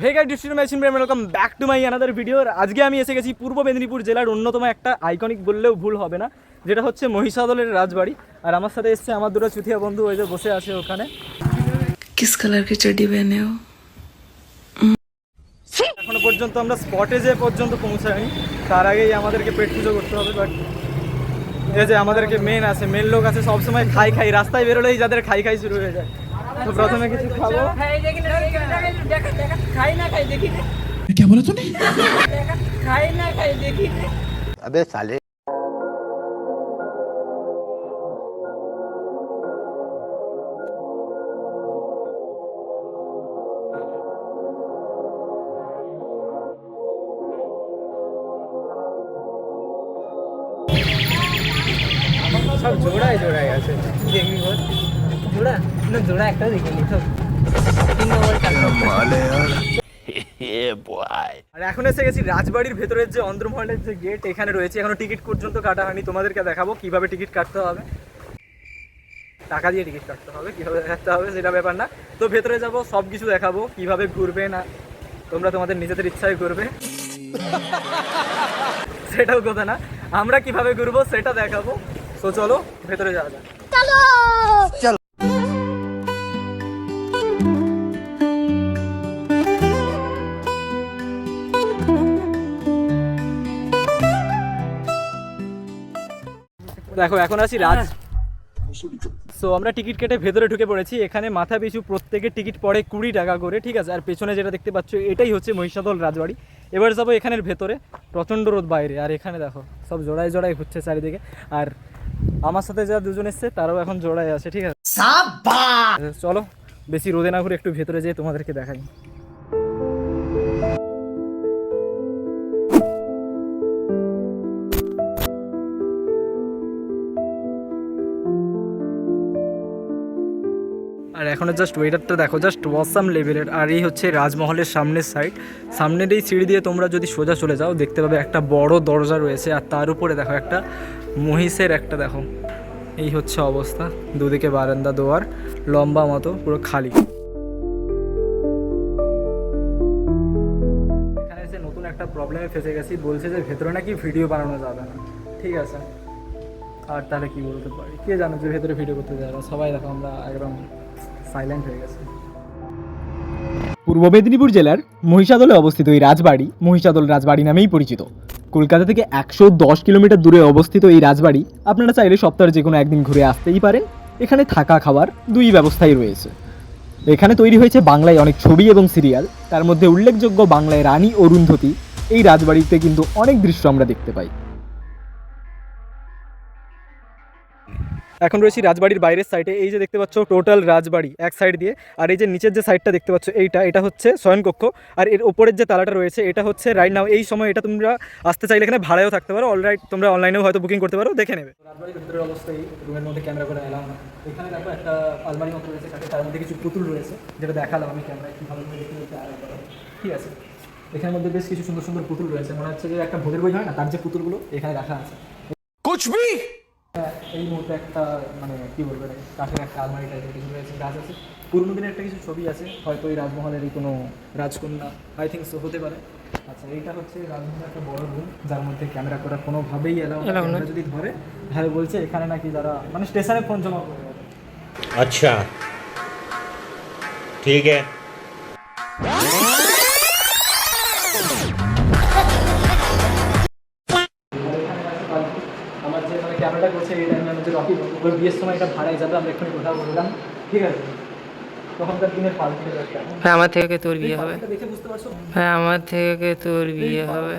হে guys, district ম্যাচিন প্রেম, welcome back to my another video. আজকে আমি এসে গেছি পূর্ব মেদিনীপুর জেলার অন্যতম একটা আইকনিক বললেও ভুল হবে না, যেটা হচ্ছে মহিষাদলের রাজবাড়ি। আর আমার সাথে এসছে আমার দুটো চুতিয়া বন্ধু, ওই যে বসে আছে ওখানে। किस कलर की चड्डी पहने हो? এখনো পর্যন্ত আমরা স্পটে যে পর্যন্ত পৌঁছাইনি, তার আগেই আমাদেরকে পেট পুজো করতে হবে। বাট এই যে আমাদেরকে মেন লোক আছে সবসময় খাই রাস্তায় বেরোলেই যাদের খাই শুরু হয়ে যায়। তো প্রথমে কিছু খাবো। क्या बोला तूने? अबे साले সব জোড়ায় আছে, দেখবি বল। জোড়া একটাও দেখিনি তো। আর এখন এসে গেছি রাজবাড়ির ভেতরের যে অন্দরমহলের যে গেট এখানে রয়েছে। এখনো টিকিট পর্যন্ত কাটা হয়নি, তোমাদেরকে দেখাবো কিভাবে টিকিট কাটতে হবে। টাকা দিয়ে টিকিট কাটতে হবে, কিভাবে কাটতে হবে সেটা ব্যাপার না। তো ভেতরে যাব, সব কিছু দেখাবো, কিভাবে ঘুরবে না তোমরা তোমাদের নিজেদের ইচ্ছায় করবে সেটাও কথা না, আমরা কিভাবে ঘুরবো সেটা দেখাবো। তো চলো ভেতরে যাওয়া যাক। দেখো এখন আছি সো আমরা টিকিট কেটে ভেতরে ঢুকে পড়েছি। এখানে মাথা পিছু প্রত্যেকের টিকিট পড়ে 20 টাকা করে, ঠিক আছে। আর পেছনে যেটা দেখতে পাচ্ছ এটাই হচ্ছে মহিষাদল রাজবাড়ি। এবার যাবো এখানের ভেতরে, প্রচণ্ড রোদ বাইরে। আর এখানে দেখো সব জোড়ায় ঘুরছে চারিদিকে। আর আমার সাথে যা দুজন এসছে তারাও এখন জোড়ায় আছে, ঠিক আছে। চলো বেশি রোদে না ঘুরে একটু ভেতরে যেয়ে তোমাদেরকে দেখাই। আর এখন জাস্ট ওয়েদারটা দেখো, জাস্ট ওয়াসাম লেভেলের। আর এই হচ্ছে রাজমহলের সামনের সাইড। সামনের এই সিঁড়ি দিয়ে তোমরা যদি সোজা চলে যাও দেখতে পাবে একটা বড় দরজা রয়েছে। আর তার উপরে দেখো একটা মহিষের একটা দেখো, এই হচ্ছে অবস্থা। দুদিকে বারান্দা, দোয়ার লম্বা মতো, পুরো খালি। এখানে এসে নতুন একটা প্রবলেমে ফেসে গেছি, বলছে যে ভেতরে নাকি ভিডিও বানানো যাবে না, ঠিক আছে। আর তাহলে কি বলতে পারি, কে জানো যে ভেতরে ভিডিও করতে যাবে না। সবাই দেখো আমরা একদম সাইলেন্ট হয়ে গেছে। পূর্ব মেদিনীপুর জেলার মহিষাদলে অবস্থিত এই রাজবাড়ি মহিষাদল রাজবাড়ি নামেই পরিচিত। কলকাতা থেকে 110 কিলোমিটার দূরে অবস্থিত এই রাজবাড়ি আপনারা চাইলে সপ্তাহের যে কোনো একদিন ঘুরে আসতেই পারেন। এখানে থাকা খাওয়ার দুই ব্যবস্থাই রয়েছে। এখানে তৈরি হয়েছে বাংলায় অনেক ছবি এবং সিরিয়াল, তার মধ্যে উল্লেখযোগ্য বাংলায় রানী অরুন্ধতী। এই রাজবাড়িতে কিন্তু অনেক দৃশ্য আমরা দেখতে পাই। এখন রয়েছি রাজবাড়ির বাইরের সাইডে। এই যে দেখতে পাচ্ছ টোটাল রাজবাড়ি এক সাইড দিয়ে। আর এই যে নিচের যে সাইডটা দেখতে পাচ্ছ এটা হচ্ছে শয়নকক্ষ। আর এর ওপরের যে তালাটা রয়েছে এটা হচ্ছে রাইট নাও এই সময় এটা তোমরা আসতে চাইলে এখানে ভাড়াও থাকতে পারো। অলরাইট তোমরা অনলাইনেও হয়তো বুকিং করতে পারো, দেখে নেবে। রাজবাড়ির ভিতরের অবস্থা এই রুমের মধ্যে ক্যামেরা করে এলাম না। এখানে দেখো একটা আলমারি মতো রয়েছে, তার মধ্যে কিছু পুতুল রয়েছে, যেটা দেখালাম আমি ক্যামেরায় কীভাবে দেখতে, ঠিক আছে। এখানের মধ্যে বেশ কিছু সুন্দর সুন্দর পুতুল রয়েছে, মনে হচ্ছে যে একটা ভোগের বই হয় না, তার যে পুতুলগুলো এখানে রাখা আছে। এই মুহূর্তে একটা মানে কী বলবো, কাঠের একটা আলমারি টাইপের কিছু রয়েছে, গাছ আছে, পুরনো দিনের একটা কিছু ছবি আছে, হয়তো এই রাজমহলেরই কোনো রাজকন্যা, আই থিঙ্ক সো, হতে পারে। আচ্ছা, এইটা হচ্ছে রাজমহলের একটা বড় রুম, যার মধ্যে ক্যামেরা করা কোনোভাবেই এলাও না। যদি ধরে ভাই বলছে এখানে নাকি যারা মানে স্টেশনে ফোন জমা করে। अच्छा ठीक है। আমার যে মানে ক্যামেরাটা করছে এই টাইমে আমাদের রকি ওর বিয়ের সময় এটা ভাড়াই যাবে, আমরা এক্ষুনি কথা বললাম, ঠিক আছে। তখনকার দিনের পাল্টে একটা হ্যাঁ, আমার থেকে তোর বিয়ে হবে। দেখে বুঝতে পারছো, হ্যাঁ, আমার থেকে তোর বিয়ে হবে।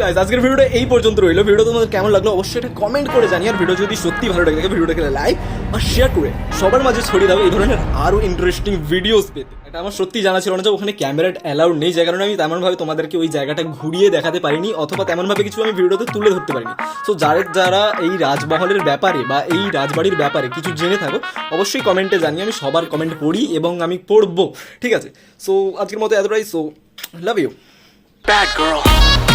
গাইস আজকের ভিডিওটা এই পর্যন্ত রইলো। ভিডিও তোমাদের কেমন লাগলো অবশ্যই এটা কমেন্ট করে জানিয়ে। আর ভিডিও যদি সত্যি ভালো লাগে ভিডিওটাকে লাইক আর শেয়ার করে সবার মাঝে ছড়িয়ে দাও এই ধরনের আরও ইন্টারেস্টিং ভিডিওস পেতে। এটা আমার সত্যি জানা ছিল না যে ওখানে ক্যামেরা অ্যালাউড নেই, যে কারণে আমি তেমনভাবে তোমাদেরকে ওই জায়গাটা ঘুরিয়ে দেখাতে পারিনি, অথবা তেমনভাবে কিছু আমি ভিডিওতে তুলে ধরতে পারিনি। সো যারা এই রাজমহলের ব্যাপারে বা এই রাজবাড়ির ব্যাপারে কিছু জেনে থাকো অবশ্যই কমেন্টে জানিয়ে। আমি সবার কমেন্ট পড়ি এবং আমি পড়বো, ঠিক আছে। সো আজকের মতো এতটাই। So love you, bad girl.